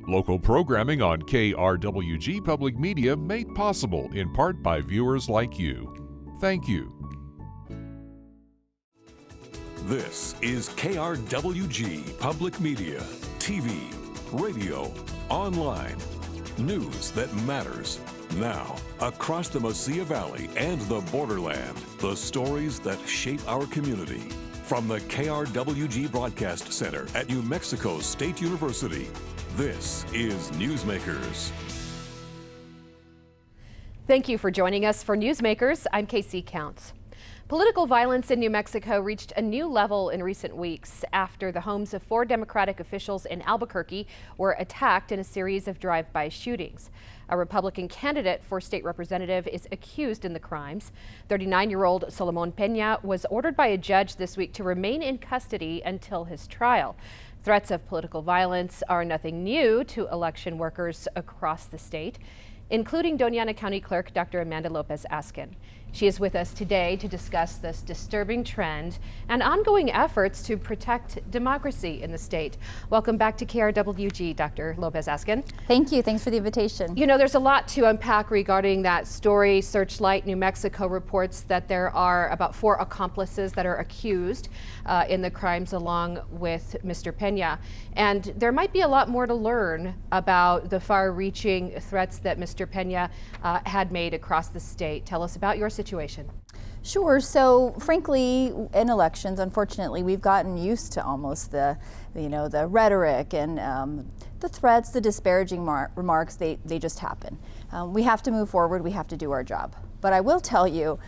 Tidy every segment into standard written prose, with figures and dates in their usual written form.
Local programming on KRWG Public Media made possible in part by viewers like you. Thank you. This is KRWG Public Media, TV, radio, online. News that matters. Now, across the Mesilla Valley and the borderland, the stories that shape our community. From the KRWG Broadcast Center at New Mexico State University, this is Newsmakers. Thank you for joining us for Newsmakers. I'm Casey Counts. Political violence in New Mexico reached a new level in recent weeks after the homes of 4 Democratic officials in Albuquerque were attacked in a series of drive-by shootings. A Republican candidate for state representative is accused in the crimes. 39-year-old Solomon Peña was ordered by a judge this week to remain in custody until his trial. Threats of political violence are nothing new to election workers across the state, including Doña County Clerk Dr. Amanda López Askin. She is with us today to discuss this disturbing trend and ongoing efforts to protect democracy in the state. Welcome back to KRWG, Dr. López Askin. Thank you. Thanks for the invitation. You know, there's a lot to unpack regarding that story. Searchlight New Mexico reports that there are about 4 accomplices that are accused in the crimes along with Mr. Peña. And there might be a lot more to learn about the far-reaching threats that Mr. Peña had made across the state. Tell us about your situation. Sure. So, frankly, in elections, unfortunately, we've gotten used to almost the rhetoric and the threats, the disparaging remarks. They just happen. We have to move forward. We have to do our job. But I will tell you,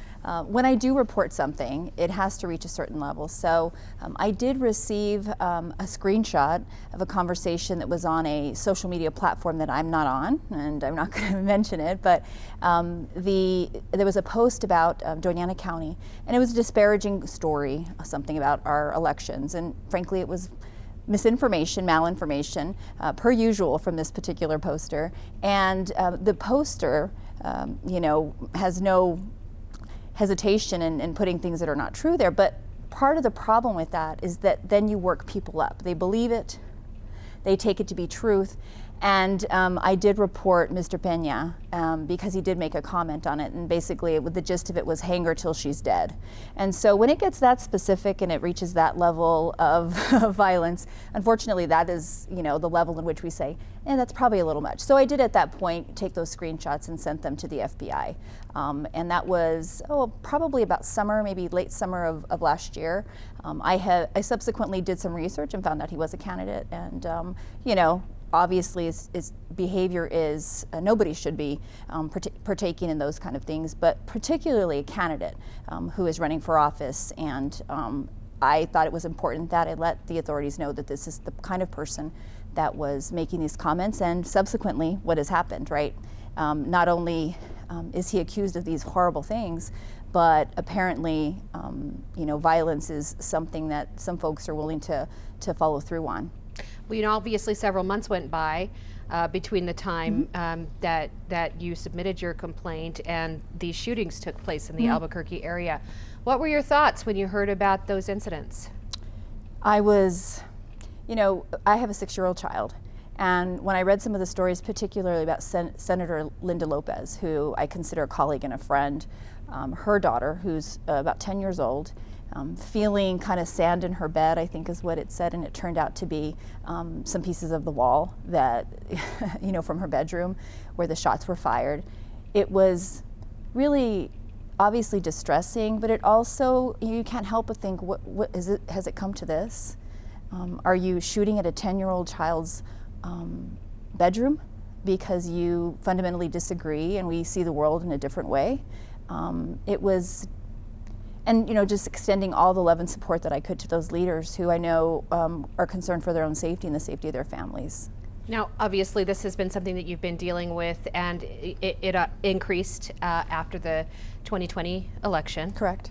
when I do report something, it has to reach a certain level. So I did receive a screenshot of a conversation that was on a social media platform that I'm not on, and I'm not going to mention it, but there was a post about Doña County, and it was a disparaging story, something about our elections, and frankly it was misinformation, malinformation, per usual from this particular poster. And the poster, has no hesitation in putting things that are not true there. But part of the problem with that is that then you work people up. They believe it, they take it to be truth. And I did report Mr. Peña because he did make a comment on it, and basically the gist of it was hang her till she's dead. And so when it gets that specific and it reaches that level of violence, unfortunately that is the level in which we say, that's probably a little much. So I did at that point take those screenshots and sent them to the FBI. And that was probably about summer, maybe late summer of last year. I subsequently did some research and found out he was a candidate, and obviously his behavior is, nobody should be partaking in those kind of things, but particularly a candidate who is running for office. And I thought it was important that I let the authorities know that this is the kind of person that was making these comments, and subsequently what has happened, right? Not only is he accused of these horrible things, but apparently violence is something that some folks are willing to follow through on. Well, obviously several months went by between the time that you submitted your complaint and these shootings took place in the Albuquerque area. What were your thoughts when you heard about those incidents? I was, I have a 6-year-old child, and when I read some of the stories, particularly about Senator Linda Lopez, who I consider a colleague and a friend, her daughter, who's about 10 years old, feeling kind of sand in her bed, I think is what it said, and it turned out to be some pieces of the wall that, from her bedroom where the shots were fired. It was really obviously distressing, but it also, you can't help but think, what is it? Has it come to this? Are you shooting at a 10-year-old child's bedroom because you fundamentally disagree and we see the world in a different way? It was. And just extending all the love and support that I could to those leaders who I know are concerned for their own safety and the safety of their families. Now, obviously, this has been something that you've been dealing with, and it increased after the 2020 election. Correct.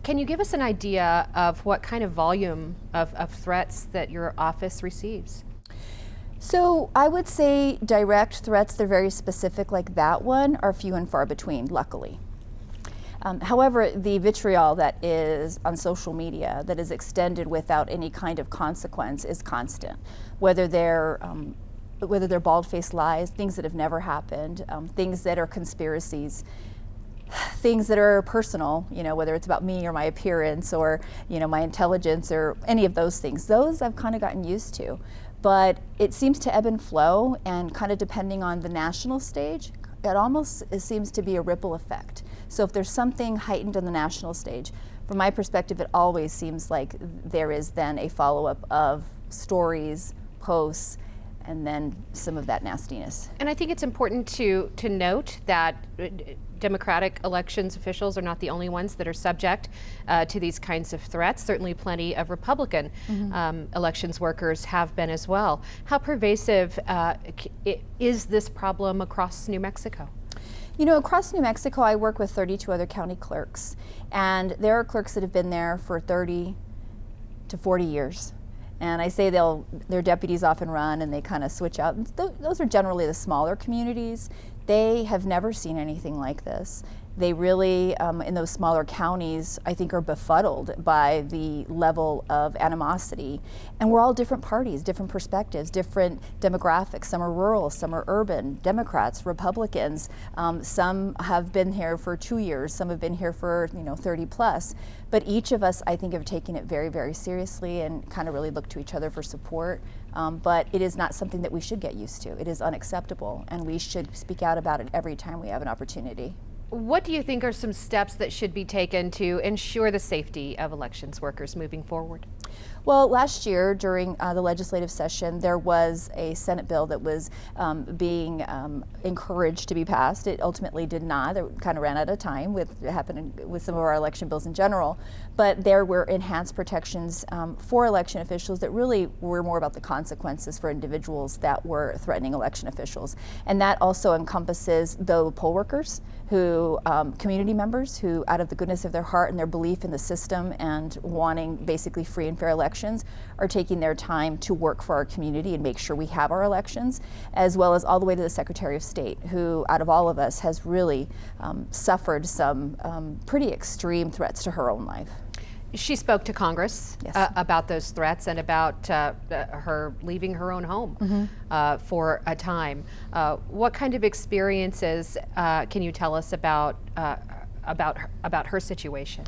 Can you give us an idea of what kind of volume of threats that your office receives? So I would say direct threats, they're very specific, like that one, are few and far between, luckily. However, the vitriol that is on social media that is extended without any kind of consequence is constant. Whether they're bald-faced lies, things that have never happened, things that are conspiracies, things that are personal, whether it's about me or my appearance or, my intelligence or any of those things. Those I've kind of gotten used to. But it seems to ebb and flow, and kind of depending on the national stage, it seems to be a ripple effect. So if there's something heightened on the national stage, from my perspective, it always seems like there is then a follow-up of stories, posts, and then some of that nastiness. And I think it's important to note that Democratic elections officials are not the only ones that are subject to these kinds of threats. Certainly plenty of Republican elections workers have been as well. How pervasive is this problem across New Mexico? Across New Mexico, I work with 32 other county clerks, and there are clerks that have been there for 30 to 40 years. And I say their deputies often run and they kind of switch out. And those are generally the smaller communities. They have never seen anything like this. They really, in those smaller counties, I think are befuddled by the level of animosity. And we're all different parties, different perspectives, different demographics. Some are rural, some are urban, Democrats, Republicans. Some have been here for 2 years, some have been here for 30 plus. But each of us, I think, have taken it very, very seriously and kind of really looked to each other for support. But it is not something that we should get used to. It is unacceptable, and we should speak out about it every time we have an opportunity. What do you think are some steps that should be taken to ensure the safety of elections workers moving forward? Well, last year during the legislative session, there was a Senate bill that was being encouraged to be passed. It ultimately did not. It kind of ran out of time with happening with some of our election bills in general. But there were enhanced protections for election officials that really were more about the consequences for individuals that were threatening election officials. And that also encompasses the poll workers who, community members who, out of the goodness of their heart and their belief in the system and wanting basically free and fair elections, are taking their time to work for our community and make sure we have our elections, as well as all the way to the Secretary of State, who, out of all of us, has really suffered some pretty extreme threats to her own life. She spoke to Congress about those threats and about her leaving her own home for a time. What kind of experiences can you tell us about her situation?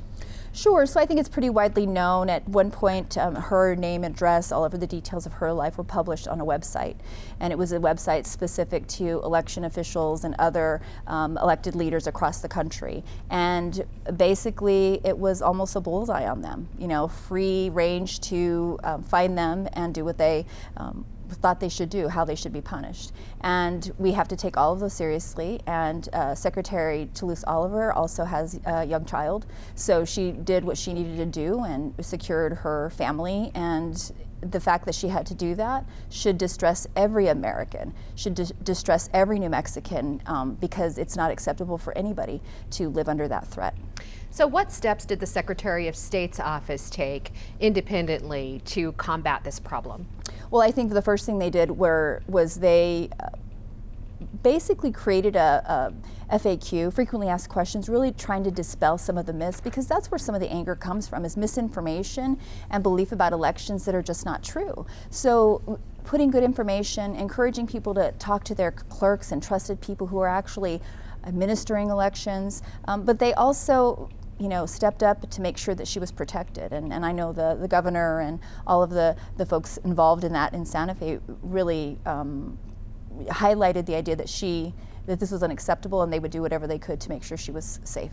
Sure. So I think it's pretty widely known. At one point, her name and address, all over the details of her life were published on a website. And it was a website specific to election officials and other elected leaders across the country. And basically, it was almost a bullseye on them. Free range to find them and do what they thought they should do, how they should be punished. And we have to take all of those seriously. And Secretary Toulouse Oliver also has a young child. So she did what she needed to do and secured her family. And the fact that she had to do that should distress every American, should distress every New Mexican, because it's not acceptable for anybody to live under that threat. So what steps did the Secretary of State's office take independently to combat this problem? Well, I think the first thing they did was they basically created a FAQ, frequently asked questions, really trying to dispel some of the myths, because that's where some of the anger comes from, is misinformation and belief about elections that are just not true. So putting good information, encouraging people to talk to their clerks and trusted people who are actually administering elections, but they also stepped up to make sure that she was protected. And I know the governor and all of the folks involved in that in Santa Fe really highlighted the idea that this was unacceptable, and they would do whatever they could to make sure she was safe.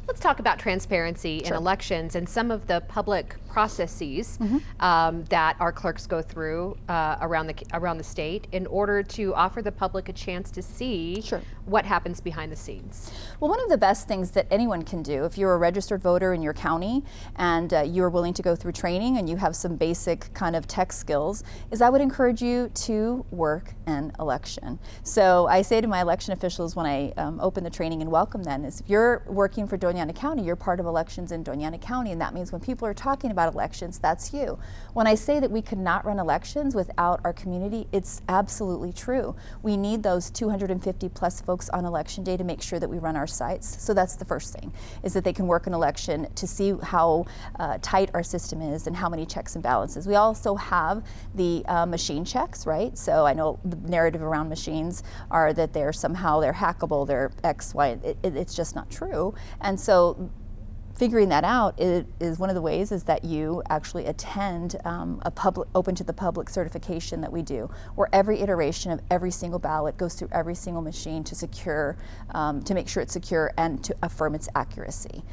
Let's talk about transparency in elections and some of the public processes that our clerks go through around the state in order to offer the public a chance to see what happens behind the scenes. Well, one of the best things that anyone can do, if you're a registered voter in your county and you're willing to go through training and you have some basic kind of tech skills, is I would encourage you to work an election. So I say to my election officials when I open the training and welcome them, is if you're working for Doña Doña County, you're part of elections in Doña County, and that means when people are talking about elections, that's you. When I say that we could not run elections without our community, it's absolutely true. We need those 250 plus folks on election day to make sure that we run our sites. So that's the first thing, is that they can work an election to see how tight our system is and how many checks and balances. We also have the machine checks, right? So I know the narrative around machines are that they're hackable, they're X, Y, it's just not true. And so figuring that out is one of the ways is that you actually attend a public, open to the public certification that we do, where every iteration of every single ballot goes through every single machine to secure, to make sure it's secure and to affirm its accuracy.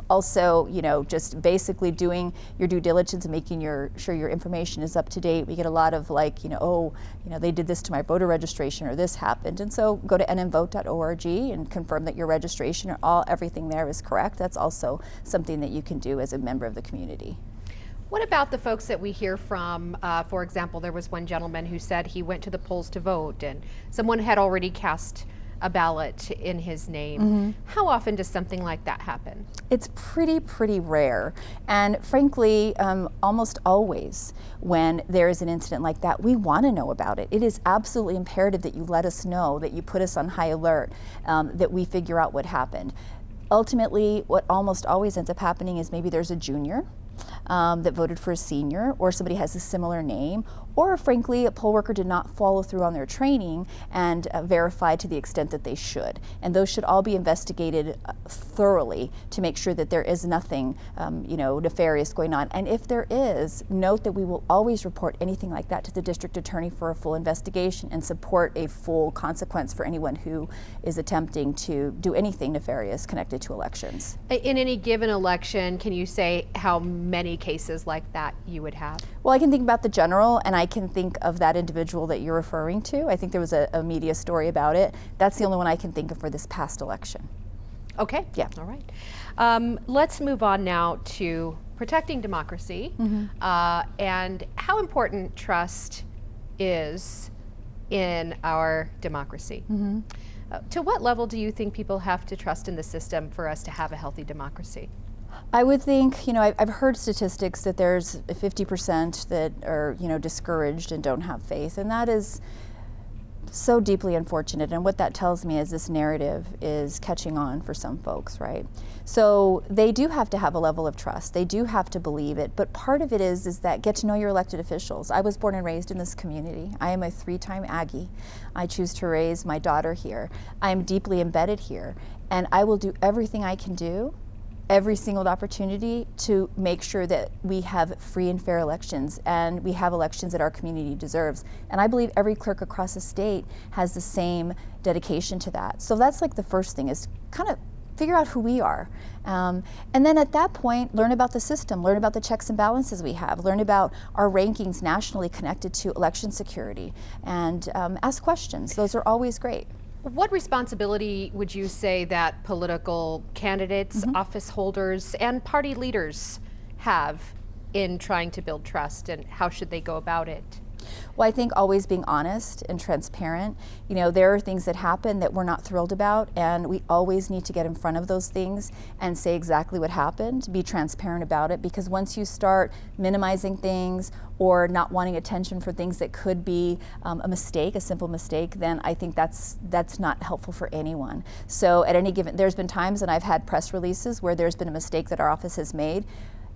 Also, just basically doing your due diligence and making sure your information is up to date. We get a lot of they did this to my voter registration or this happened. And so go to nmvote.org and confirm that your registration or everything there is correct. That's also something that you can do as a member of the community. What about the folks that we hear from? For example, there was one gentleman who said he went to the polls to vote and someone had already cast a ballot in his name. Mm-hmm. How often does something like that happen? It's pretty rare. And frankly, almost always when there is an incident like that, we want to know about it. It is absolutely imperative that you let us know, that you put us on high alert, that we figure out what happened. Ultimately, what almost always ends up happening is maybe there's a junior that voted for a senior, or somebody has a similar name, or frankly, a poll worker did not follow through on their training and verify to the extent that they should. And those should all be investigated thoroughly to make sure that there is nothing nefarious going on. And if there is, note that we will always report anything like that to the district attorney for a full investigation and support a full consequence for anyone who is attempting to do anything nefarious connected to elections. In any given election, can you say how many cases like that you would have? Well, I can think about the general, and I can think of that individual that you're referring to. I think there was a media story about it. That's the only one I can think of for this past election. Okay. Yeah. All right. Let's move on now to protecting democracy, and how important trust is in our democracy. Mm-hmm. To what level do you think people have to trust in the system for us to have a healthy democracy? I would think, I've heard statistics that there's 50% that are, discouraged and don't have faith, and that is so deeply unfortunate. And what that tells me is this narrative is catching on for some folks, right? So they do have to have a level of trust. They do have to believe it. But part of it is that get to know your elected officials. I was born and raised in this community. I am a 3-time Aggie. I choose to raise my daughter here. I am deeply embedded here. And I will do everything I can do, every single opportunity, to make sure that we have free and fair elections and we have elections that our community deserves. And I believe every clerk across the state has the same dedication to that. So that's like the first thing, is kind of figure out who we are. And then at that point, learn about the system, learn about the checks and balances we have, learn about our rankings nationally connected to election security, and ask questions. Those are always great. What responsibility would you say that political candidates, office holders, and party leaders have in trying to build trust, and how should they go about it? Well, I think always being honest and transparent. There are things that happen that we're not thrilled about, and we always need to get in front of those things and say exactly what happened, be transparent about it, because once you start minimizing things or not wanting attention for things that could be a mistake, a simple mistake, then I think that's not helpful for anyone. So at any given, there's been times when I've had press releases where there's been a mistake that our office has made,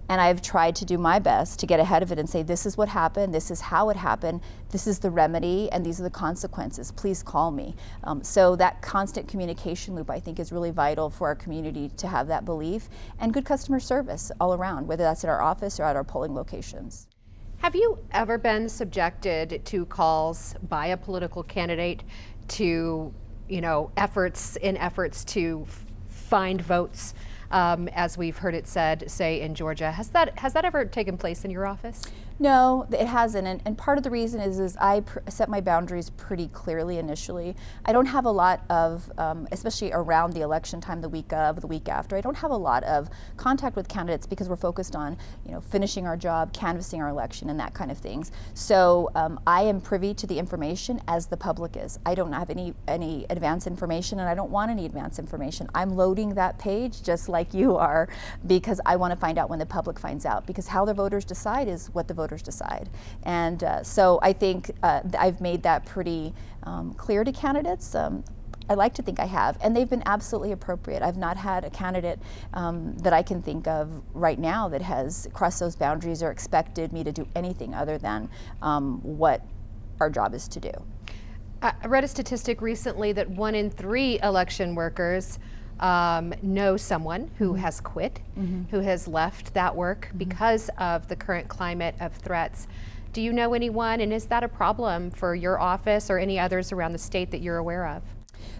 and I've tried to do my best to get ahead of it and say, this is what happened, this is how it happened, this is the remedy, and these are the consequences. Please call me. So that constant communication loop, I think, is really vital for our community to have that belief, and good customer service all around, whether that's at our office or at our polling locations. Have you ever been subjected to calls by a political candidate to, efforts to find votes? As we've heard it said, say in Georgia. Has that ever taken place in your office? No, it hasn't, and part of the reason is I set my boundaries pretty clearly initially. I don't have a lot of, especially around the election time, the week of, the week after, I don't have a lot of contact with candidates because we're focused on, finishing our job, canvassing our election, and that kind of things. So I am privy to the information as the public is. I don't have any advance information, and I don't want any advance information. I'm loading that page just like you are because I want to find out when the public finds out, because how the voters decide is what the voters decide. And so I think I've made that pretty clear to candidates. I like to think I have, and they've been absolutely appropriate. I've not had a candidate that I can think of right now that has crossed those boundaries or expected me to do anything other than what our job is to do. I read a statistic recently that 1 in 3 election workers know someone who has quit, who has left that work because of the current climate of threats. Do you know anyone, and is that a problem for your office or any others around the state that you're aware of?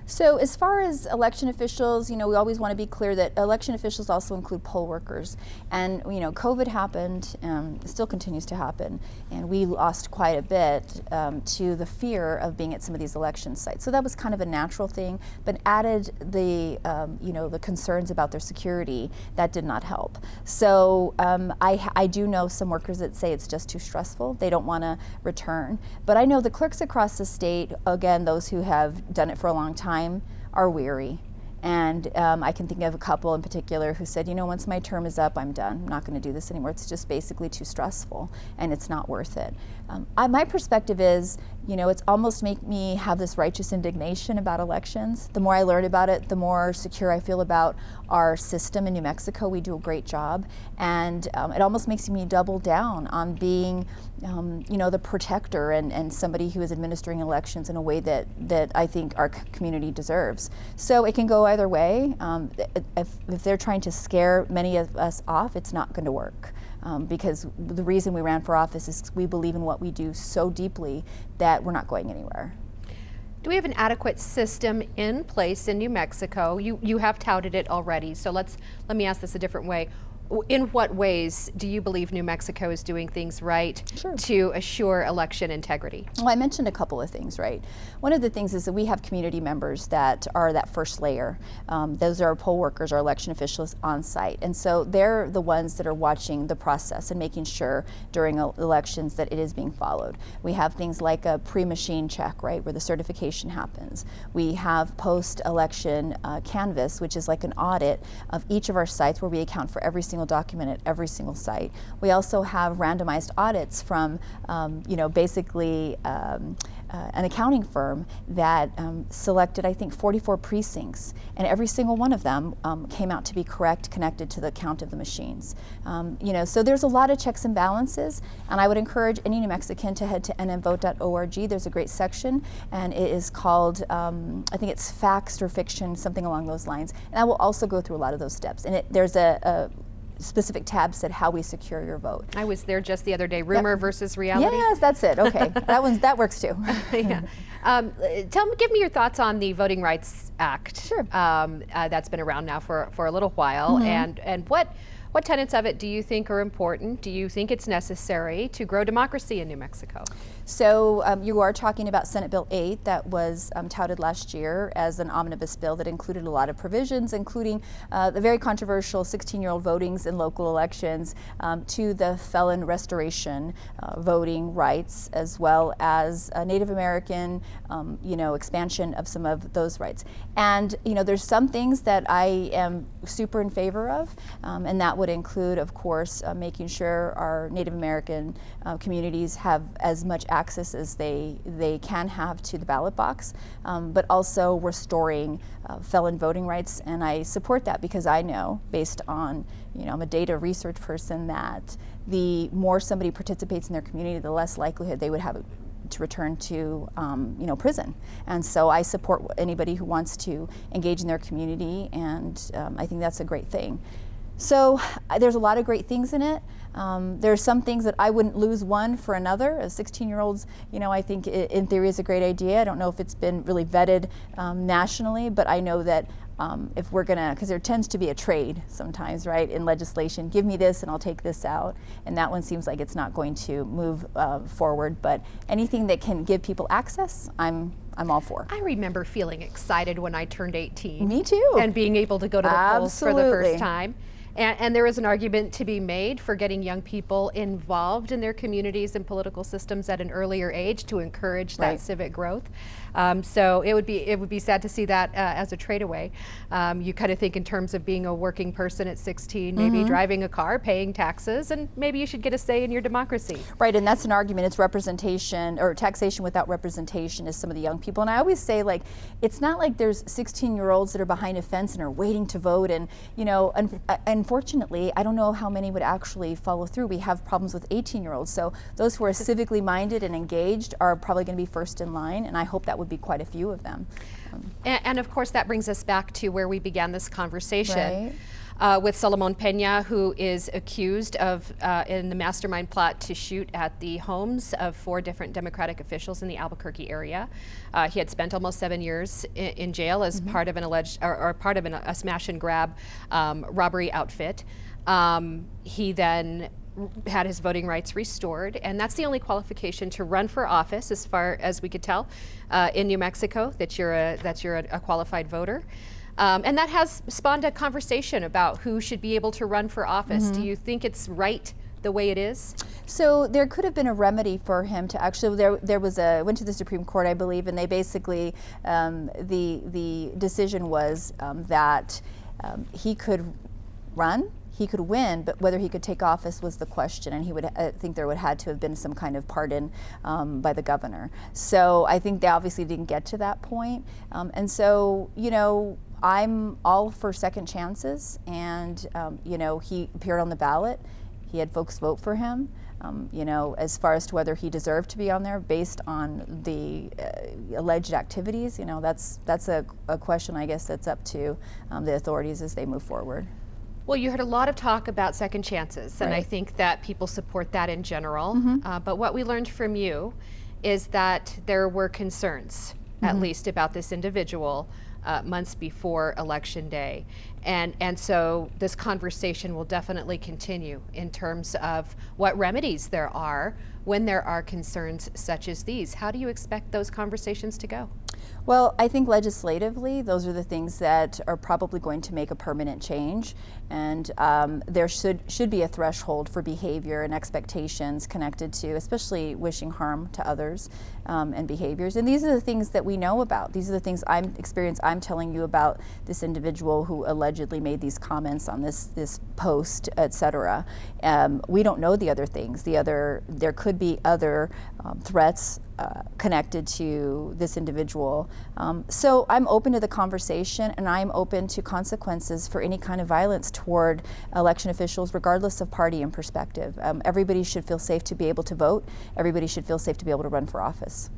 So as far as election officials, we always want to be clear that election officials also include poll workers. And, COVID happened, still continues to happen, and we lost quite a bit to the fear of being at some of these election sites. So that was kind of a natural thing, but added the, the concerns about their security, that did not help. So I do know some workers that say it's just too stressful. They don't want to return. But I know the clerks across the state, again, those who have done it for a long time, are weary. And I can think of a couple in particular who said, once my term is up, I'm done. I'm not going to do this anymore. It's just basically too stressful, and it's not worth it. My perspective is, it's almost make me have this righteous indignation about elections. The more I learn about it, the more secure I feel about our system in New Mexico. We do a great job, and it almost makes me double down on being, the protector and somebody who is administering elections in a way that I think our community deserves. So it can go either way. If they're trying to scare many of us off, it's not going to work. Because the reason we ran for office is we believe in what we do so deeply that we're not going anywhere. Do we have an adequate system in place in New Mexico? You have touted it already, so let me ask this a different way. In what ways do you believe New Mexico is doing things right to assure election integrity? Well, I mentioned a couple of things, right? One of the things is that we have community members that are that first layer. Those are our poll workers, our election officials on site. And so they're the ones that are watching the process and making sure during elections that it is being followed. We have things like a pre-machine check, right, where the certification happens. We have post-election canvass, which is like an audit of each of our sites where we account for every single document at every single site. We also have randomized audits from, basically an accounting firm that selected, I think, 44 precincts, and every single one of them came out to be correct, connected to the count of the machines. So there's a lot of checks and balances, and I would encourage any New Mexican to head to nmvote.org. There's a great section, and it is called, I think it's Facts or Fiction, something along those lines. And I will also go through a lot of those steps. And there's a specific tab said how we secure your vote. I was there just the other day. Rumor versus reality. Yes, that's it. Okay, that works too. Yeah. Give me your thoughts on the Voting Rights Act. Sure. That's been around now for a little while, and what tenets of it do you think are important? Do you think it's necessary to grow democracy in New Mexico? So you are talking about Senate Bill 8 that was touted last year as an omnibus bill that included a lot of provisions, including the very controversial 16-year-old votings in local elections, to the felon restoration voting rights, as well as Native American, expansion of some of those rights. And there's some things that I am super in favor of, and that would include, of course, making sure our Native American communities have as much access as they can have to the ballot box, but also restoring felon voting rights. And I support that because I know, based on, I'm a data research person, that the more somebody participates in their community, the less likelihood they would have to return to prison. And so I support anybody who wants to engage in their community, and I think that's a great thing. So there's a lot of great things in it. There are some things that I wouldn't lose one for another. As 16-year-olds, I think in theory is a great idea. I don't know if it's been really vetted nationally, but I know that if we're gonna, because there tends to be a trade sometimes, right, in legislation. Give me this and I'll take this out, and that one seems like it's not going to move forward. But anything that can give people access, I'm all for. I remember feeling excited when I turned 18. Me too. And being able to go to the polls for the first time. And there is an argument to be made for getting young people involved in their communities and political systems at an earlier age to encourage that civic growth. So it would be sad to see that as a trade away. You kind of think in terms of being a working person at 16, maybe driving a car, paying taxes, and maybe you should get a say in your democracy. Right, and that's an argument. It's representation, or taxation without representation is some of the young people. And I always say, like, it's not like there's 16-year-olds that are behind a fence and are waiting to vote. And, you know, unfortunately, I don't know how many would actually follow through. We have problems with 18-year-olds. So those who are civically minded and engaged are probably going to be first in line, and I hope that would be quite a few of them. And of course, that brings us back to where we began this conversation. With Solomon Peña, who is accused of, in the mastermind plot to shoot at the homes of 4 different Democratic officials in the Albuquerque area. He had spent almost 7 years in jail as part of an alleged, or part of a smash and grab robbery outfit. He then had his voting rights restored, and that's the only qualification to run for office, as far as we could tell, in New Mexico, that you're a qualified voter. And that has spawned a conversation about who should be able to run for office. Do you think it's right the way it is? So there could have been a remedy for him to actually, there was went to the Supreme Court, I believe, and they basically, the decision was that he could run, he could win, but whether he could take office was the question, and I think there would had to have been some kind of pardon by the governor. So I think they obviously didn't get to that point, and so, you know, I'm all for second chances, and you know, he appeared on the ballot. He had folks vote for him. You know, as far as to whether he deserved to be on there based on the alleged activities, you know, that's a question, I guess, that's up to the authorities as they move forward. Well, you heard a lot of talk about second chances, and I think that people support that in general. But what we learned from you is that there were concerns, at least about this individual, months before Election Day. And so this conversation will definitely continue in terms of what remedies there are when there are concerns such as these. How do you expect those conversations to go? Well, I think legislatively, those are the things that are probably going to make a permanent change, and there should be a threshold for behavior and expectations connected to, especially wishing harm to others and behaviors. And these are the things that we know about. These are the things I'm telling you about this individual who allegedly made these comments on this post, etc. We don't know the other things. There could be other threats connected to this individual. So I'm open to the conversation, and I'm open to consequences for any kind of violence toward election officials, regardless of party and perspective. Everybody should feel safe to be able to vote. Everybody should feel safe to be able to run for office.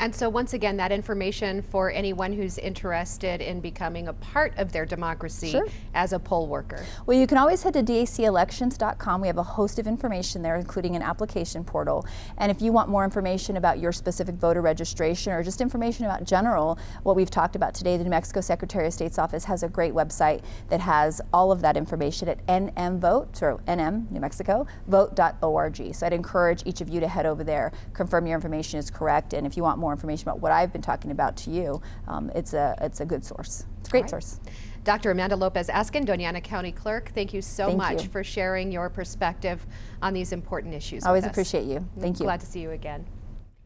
And so once again, that information for anyone who's interested in becoming a part of their democracy as a poll worker. Well, you can always head to dacelections.com. We have a host of information there, including an application portal. And if you want more information about your specific voter registration, or just information about general, what we've talked about today, the New Mexico Secretary of State's office has a great website that has all of that information at NMVote, or NM, New Mexico, vote.org. So I'd encourage each of you to head over there, confirm your information is correct, and if you want more information about what I've been talking about to you, it's a good source. It's a great source. Dr. Amanda López Askin, Doña County Clerk, thank you so much for sharing your perspective on these important issues. Always appreciate you. Thank you. Glad to see you again.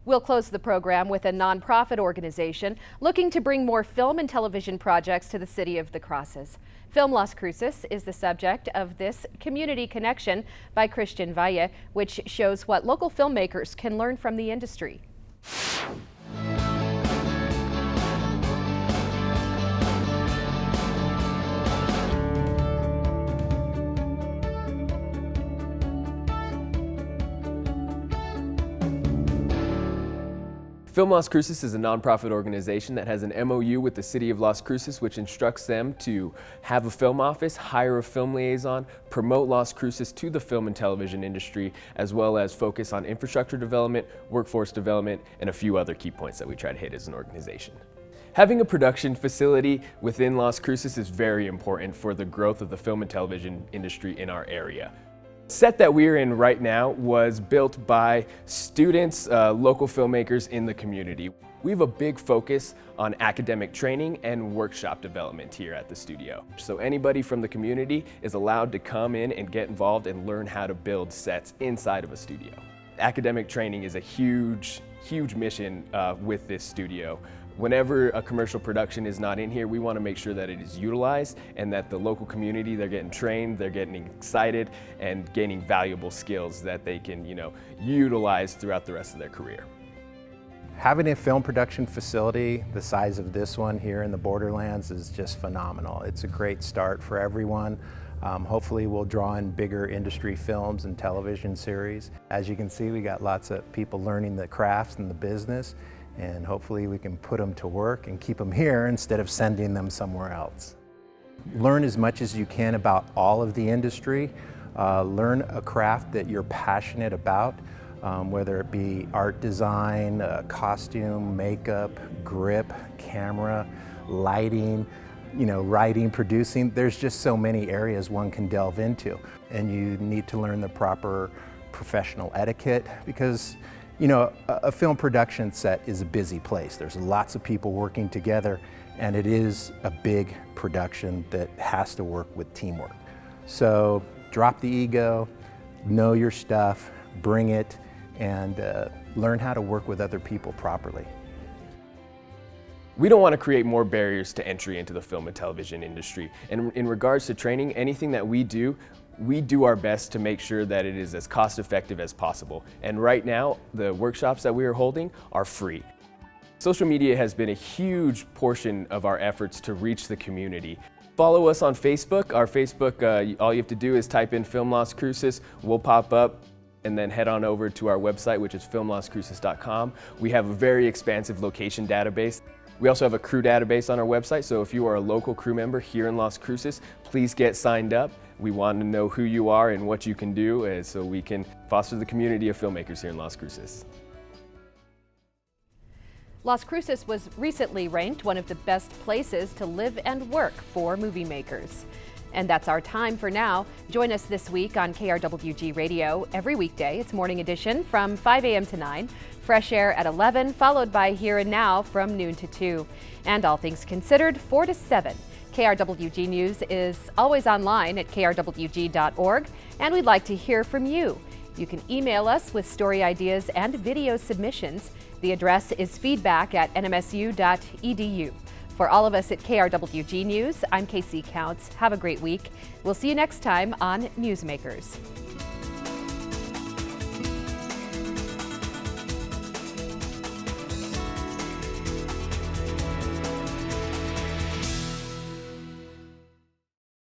We'll close the program with a nonprofit organization looking to bring more film and television projects to the city of the Crosses. Film Las Cruces is the subject of this Community Connection by Christian Valle, which shows what local filmmakers can learn from the industry. Film Las Cruces is a nonprofit organization that has an MOU with the City of Las Cruces, which instructs them to have a film office, hire a film liaison, promote Las Cruces to the film and television industry, as well as focus on infrastructure development, workforce development, and a few other key points that we try to hit as an organization. Having a production facility within Las Cruces is very important for the growth of the film and television industry in our area. The set that we're in right now was built by students, local filmmakers in the community. We have a big focus on academic training and workshop development here at the studio. So anybody from the community is allowed to come in and get involved and learn how to build sets inside of a studio. Academic training is a huge mission with this studio. Whenever a commercial production is not in here, we want to make sure that it is utilized and that the local community, they're getting trained, they're getting excited, and gaining valuable skills that they can, utilize throughout the rest of their career. Having a film production facility the size of this one here in the Borderlands is just phenomenal. It's a great start for everyone. Hopefully we'll draw in bigger industry films and television series. As you can see, we got lots of people learning the crafts and the business, and hopefully we can put them to work and keep them here instead of sending them somewhere else. Learn as much as you can about all of the industry. Learn a craft that you're passionate about, whether it be art design, costume, makeup, grip, camera, lighting, writing, producing. There's just so many areas one can delve into. And you need to learn the proper professional etiquette because a film production set is a busy place. There's lots of people working together, and it is a big production that has to work with teamwork. So drop the ego, know your stuff, bring it, and learn how to work with other people properly. We don't want to create more barriers to entry into the film and television industry. And in regards to training, anything that we do our best to make sure that it is as cost effective as possible. And right now, the workshops that we are holding are free. Social media has been a huge portion of our efforts to reach the community. Follow us on Facebook. Our Facebook, all you have to do is type in Film Las Cruces, we'll pop up, and then head on over to our website, which is filmlascruces.com. We have a very expansive location database. We also have a crew database on our website, so if you are a local crew member here in Las Cruces, please get signed up. We want to know who you are and what you can do so we can foster the community of filmmakers here in Las Cruces. Las Cruces was recently ranked one of the best places to live and work for movie makers. And that's our time for now. Join us this week on KRWG Radio every weekday. It's Morning Edition from 5 a.m. to 9, Fresh Air at 11, followed by Here and Now from noon to 2. And All Things Considered, 4 to 7. KRWG News is always online at krwg.org, and we'd like to hear from you. You can email us with story ideas and video submissions. The address is feedback@nmsu.edu. For all of us at KRWG News, I'm Casey Counts. Have a great week. We'll see you next time on Newsmakers.